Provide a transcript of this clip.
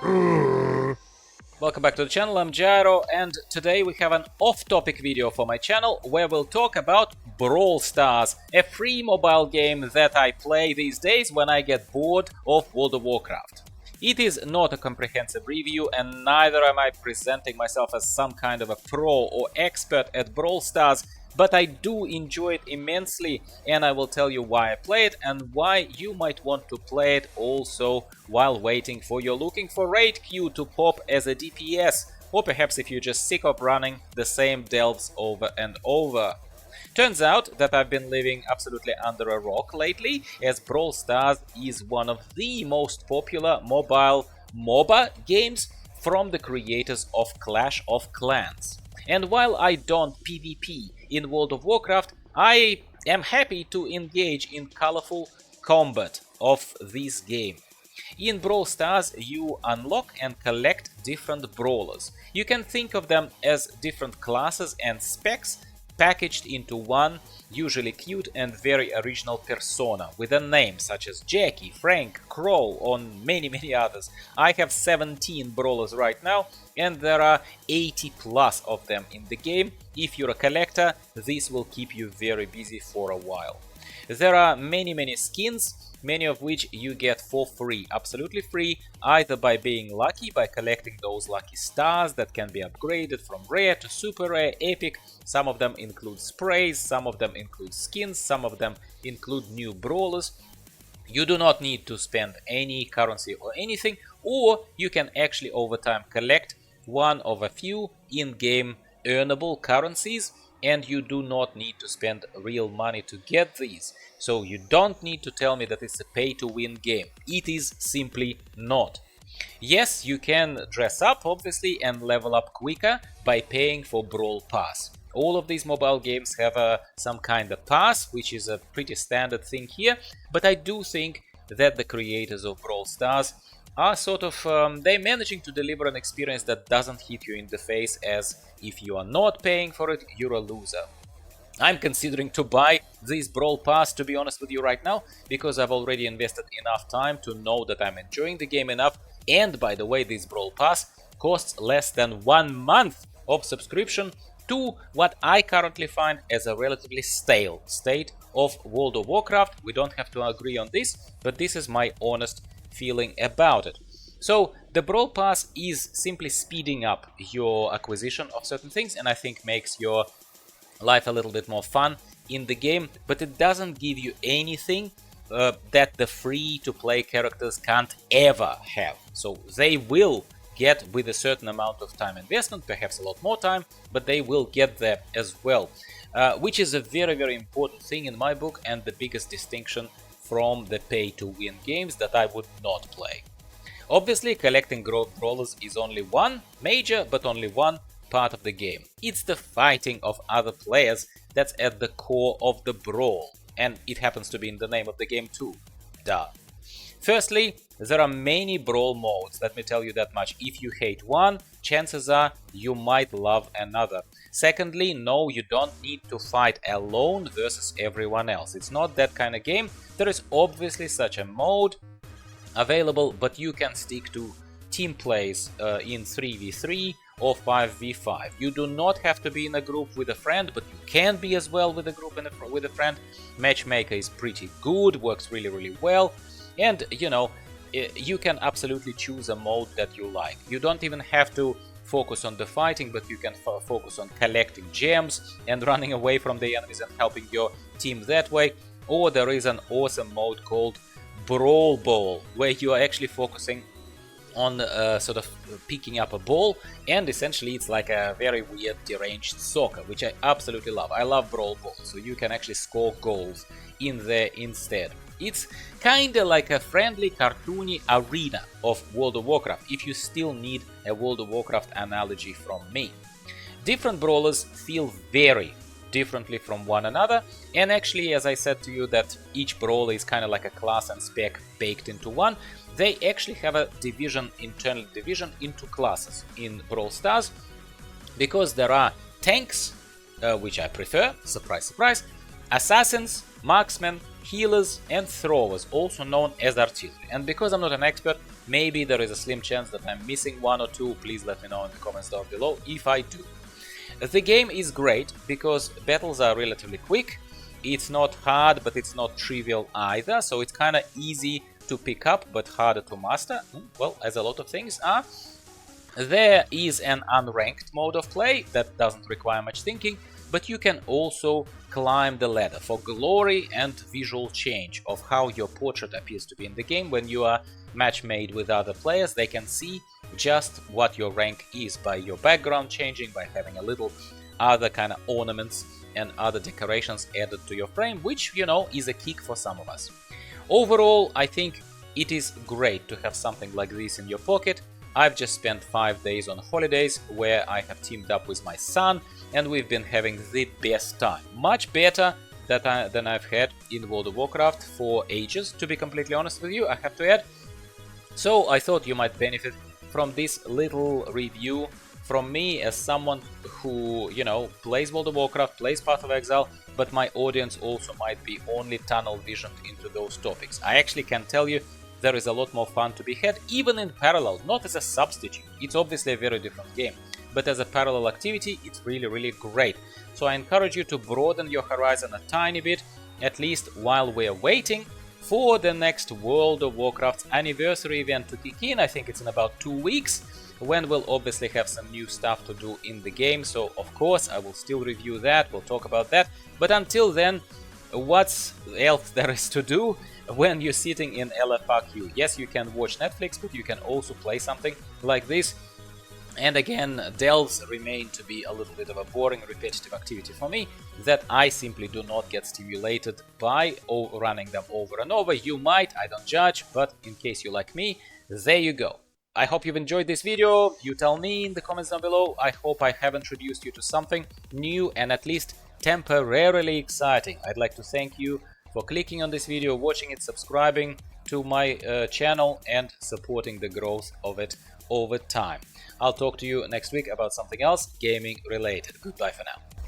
Welcome back to the channel, I'm Gyro, and today we have an off-topic video for my channel where we'll talk about Brawl Stars, a free mobile game that I play these days when I get bored of World of Warcraft. It is not a comprehensive review, and neither am I presenting myself as some kind of a pro or expert at Brawl Stars, but I do enjoy it immensely, and I will tell you why I play it and why you might want to play it also while waiting for you're looking for raid queue to pop as a DPS, or perhaps if you're just sick of running the same delves over and over. Turns out that I've been living absolutely under a rock lately, as Brawl Stars is one of the most popular mobile MOBA games from the creators of Clash of Clans. And while I don't PvP in World of Warcraft, I am happy to engage in colorful combat of this game. In Brawl Stars, you unlock and collect different brawlers. You can think of them as different classes and specs packaged into one, usually cute and very original persona, with a name such as Jackie, Frank, Crow, and many others. I have 17 brawlers right now, and there are 80 plus of them in the game. If you're a collector, this will keep you very busy for a while. There are many skins, many of which you get for free, absolutely free, either by being lucky, by collecting those lucky stars that can be upgraded from rare to super rare, epic. Some of them include sprays, some of them include skins, some of them include new brawlers. You do not need to spend any currency or anything, or you can actually over time collect one of a few in-game earnable currencies, and you do not need to spend real money to get these. So you don't need to tell me that it's a pay-to-win game. It is simply not. Yes, you can dress up, obviously, and level up quicker by paying for Brawl Pass. All of these mobile games have some kind of pass, which is a pretty standard thing here, but I do think that the creators of Brawl Stars are they're managing to deliver an experience that doesn't hit you in the face as if you are not paying for it, you're a loser. I'm considering to buy this Brawl Pass, to be honest with you right now, because I've already invested enough time to know that I'm enjoying the game enough. And by the way, this Brawl Pass costs less than 1 month of subscription to what I currently find as a relatively stale state of World of Warcraft. We don't have to agree on this, but this is my honest feeling about it. So the Brawl Pass is simply speeding up your acquisition of certain things, and I think makes your life a little bit more fun in the game, but it doesn't give you anything that the free-to-play characters can't ever have. So they will get with a certain amount of time investment, perhaps a lot more time, but they will get there as well, which is a very important thing in my book, and the biggest distinction from the pay-to-win games that I would not play. Obviously, collecting brawlers is only one major, but only one part of the game. It's the fighting of other players that's at the core of the brawl, and it happens to be in the name of the game too. Duh. Firstly, there are many brawl modes, let me tell you that much. If you hate one, chances are you might love another. Secondly, no, you don't need to fight alone versus everyone else. It's not that kind of game. There is obviously such a mode available, but you can stick to team plays in 3v3 or 5v5. You do not have to be in a group with a friend, but you can be as well with a group and with a friend. Matchmaker is pretty good, works really well, and you know, you can absolutely choose a mode that you like. You don't even have to focus on the fighting, but you can focus on collecting gems and running away from the enemies and helping your team that way. Or there is an awesome mode called Brawl Ball, where you are actually focusing on picking up a ball, and essentially it's like a very weird deranged soccer, which I absolutely love. I love Brawl Ball, so you can actually score goals in there instead. It's kinda like a friendly, cartoony arena of World of Warcraft, if you still need a World of Warcraft analogy from me. Different brawlers feel very differently from one another, and actually, as I said to you, that each brawler is kind of like a class and spec baked into one, they actually have a internal division into classes in Brawl Stars, because there are tanks, which I prefer, surprise, assassins, marksmen, healers and throwers, also known as artillery. And because I'm not an expert, maybe there is a slim chance that I'm missing one or two. Please let me know in the comments down below if I do. The game is great because battles are relatively quick. It's not hard, but it's not trivial either, so it's kind of easy to pick up but harder to master, well, as a lot of things are. There is an unranked mode of play that doesn't require much thinking, but you can also climb the ladder for glory and visual change of how your portrait appears to be in the game. When you are match made with other players, they can see just what your rank is by your background changing, by having a little other kind of ornaments and other decorations added to your frame, which, you know, is a kick for some of us. Overall, I think it is great to have something like this in your pocket. I've just spent 5 days on holidays where I have teamed up with my son and we've been having the best time. Much better than I've had in World of Warcraft for ages, to be completely honest with you, I have to add. So I thought you might benefit from this little review from me as someone who, you know, plays World of Warcraft, plays Path of Exile, but my audience also might be only tunnel visioned into those topics. I actually can tell you there is a lot more fun to be had, even in parallel, not as a substitute. It's obviously a very different game, but as a parallel activity, it's really great. So I encourage you to broaden your horizon a tiny bit, at least while we're waiting for the next World of Warcraft anniversary event to kick in. I think it's in about 2 weeks, when we'll obviously have some new stuff to do in the game. So of course I will still review that, we'll talk about that. But until then, what else there is to do when you're sitting in LFRQ? Yes, you can watch Netflix, but you can also play something like this. And again, delves remain to be a little bit of a boring, repetitive activity for me that I simply do not get stimulated by running them over and over. You might, I don't judge, but in case you like me, there you go. I hope you've enjoyed this video. You tell me in the comments down below. I hope I have introduced you to something new and at least temporarily exciting. I'd like to thank you for clicking on this video, watching it, subscribing to my channel and supporting the growth of it over time. I'll talk to you next week about something else gaming related. Goodbye for now.